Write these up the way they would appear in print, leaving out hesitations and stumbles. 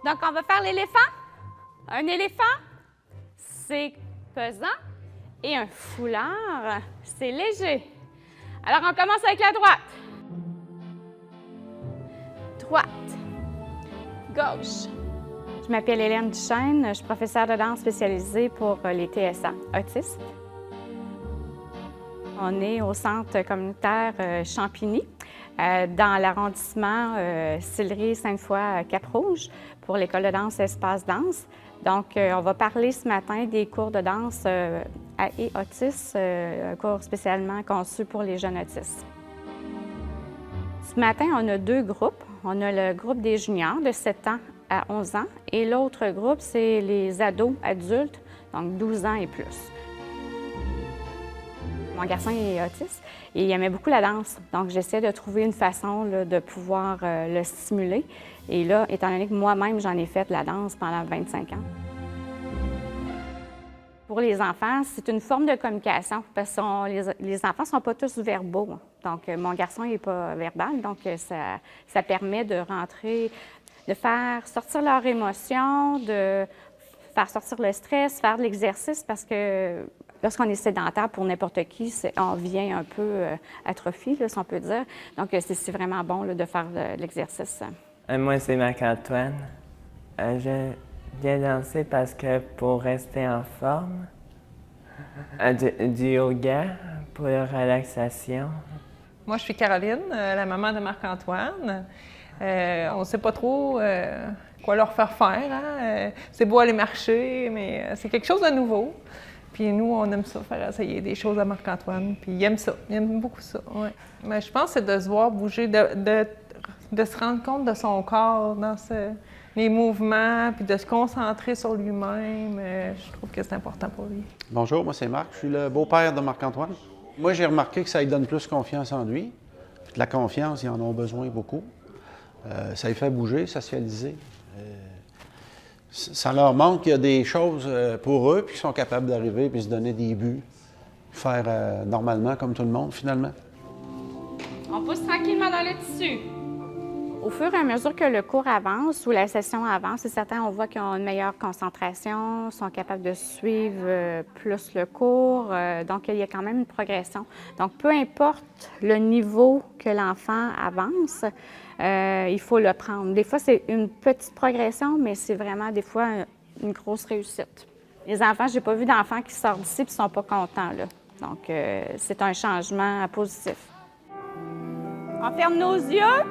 Donc, on va faire l'éléphant. Un éléphant, c'est pesant. Et un foulard, c'est léger. Alors, on commence avec la droite. Droite. Gauche. Je m'appelle Hélène Duchesne. Je suis professeure de danse spécialisée pour les TSA, autistes. On est au centre communautaire Champigny, dans l'arrondissement Sillery-Sainte-Foy-Cap-Rouge, pour l'école de danse Espace Danse. Donc, on va parler ce matin des cours de danse à et autistes, un cours spécialement conçu pour les jeunes autistes. Ce matin, on a deux groupes. On a le groupe des juniors de 7 ans à 11 ans et l'autre groupe, c'est les ados adultes, donc 12 ans et plus. Mon garçon est autiste et il aimait beaucoup la danse, donc j'essaie de trouver une façon là, de pouvoir le stimuler. Et là, étant donné que moi-même, j'en ai fait de la danse pendant 25 ans. Pour les enfants, c'est une forme de communication parce que les enfants ne sont pas tous verbaux. Donc, mon garçon n'est pas verbal, donc ça permet de rentrer, de faire sortir leurs émotions, de faire sortir le stress, faire de l'exercice parce que lorsqu'on est sédentaire, pour n'importe qui, on vient un peu atrophié, là, si on peut dire. Donc, c'est vraiment bon là, de faire de l'exercice. Moi, c'est Marc-Antoine. Je viens danser parce que pour rester en forme, du yoga pour la relaxation. Moi, je suis Caroline, la maman de Marc-Antoine. On ne sait pas trop quoi leur faire faire. Hein? C'est beau aller marcher, mais c'est quelque chose de nouveau. Puis nous, on aime ça, faire essayer des choses à Marc-Antoine. Puis il aime ça, il aime beaucoup ça. Ouais. Mais je pense que c'est de se voir bouger, de se rendre compte de son corps dans les mouvements, puis de se concentrer sur lui-même. Je trouve que c'est important pour lui. Bonjour, moi c'est Marc, je suis le beau-père de Marc-Antoine. Moi, j'ai remarqué que ça lui donne plus confiance en lui. Puis de la confiance, ils en ont besoin beaucoup. Ça les fait bouger, socialiser. Ça leur montre qu'il y a des choses pour eux, puis qu'ils sont capables d'arriver, puis se donner des buts, faire normalement comme tout le monde, finalement. On pousse tranquillement dans le tissu. Au fur et à mesure que le cours avance ou la session avance, c'est certain, on voit qu'ils ont une meilleure concentration, sont capables de suivre plus le cours. Donc, il y a quand même une progression. Donc, peu importe le niveau que l'enfant avance, il faut le prendre. Des fois, c'est une petite progression, mais c'est vraiment des fois une grosse réussite. Les enfants, je n'ai pas vu d'enfants qui sortent d'ici et ne sont pas contents, là. Donc, c'est un changement positif. On ferme nos yeux.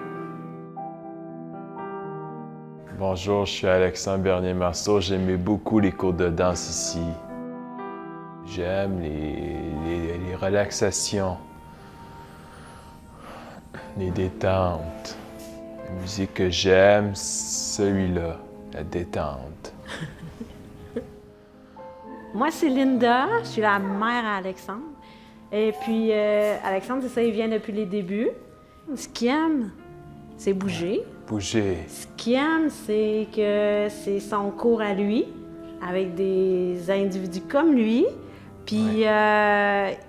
Bonjour, je suis Alexandre Bernier-Marceau. J'aimais beaucoup les cours de danse ici. J'aime les relaxations, les détentes. La musique que j'aime, celui-là, la détente. Moi, c'est Linda, je suis la mère à Alexandre. Et puis, Alexandre, c'est ça, il vient depuis les débuts. Ce qu'il aime, c'est bouger. Bouger. Ce qu'il aime, c'est que c'est son cours à lui, avec des individus comme lui. Puis,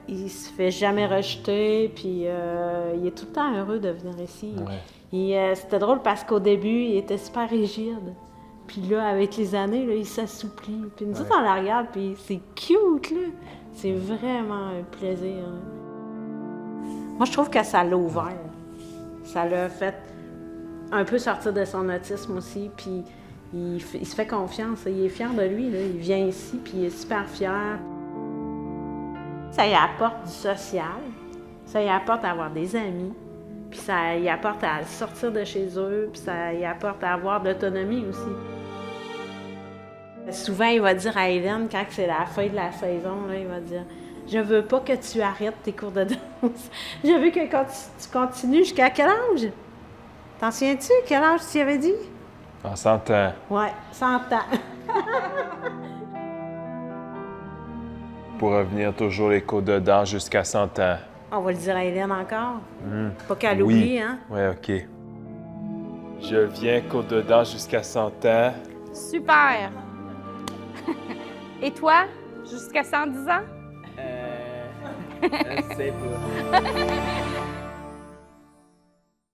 il se fait jamais rejeter, puis il est tout le temps heureux de venir ici. Ouais. C'était drôle parce qu'au début, il était super rigide. Puis là, avec les années, là, il s'assouplit. Puis nous autres, on la regarde, puis c'est cute, là. C'est vraiment un plaisir. Moi, je trouve que ça l'a ouvert. Ça l'a fait un peu sortir de son autisme aussi, puis il se fait confiance. Il est fier de lui, là. Il vient ici, puis il est super fier. Ça y apporte du social, ça y apporte à avoir des amis, puis ça y apporte à sortir de chez eux, puis ça y apporte à avoir de l'autonomie aussi. Souvent, il va dire à Hélène, quand c'est la fin de la saison, là, il va dire « Je veux pas que tu arrêtes tes cours de danse. Je veux que tu continues jusqu'à quel âge? T'en souviens-tu? Quel âge tu y avais dit? » En 100 ans. Ouais, 100 ans. Pour revenir toujours les cours de danse jusqu'à 100 ans. On va le dire à Hélène encore. Pas qu'elle oublie, hein? Oui, OK. Je viens cours de danse jusqu'à 100 ans. Super! Et toi, jusqu'à 110 ans? C'est beau.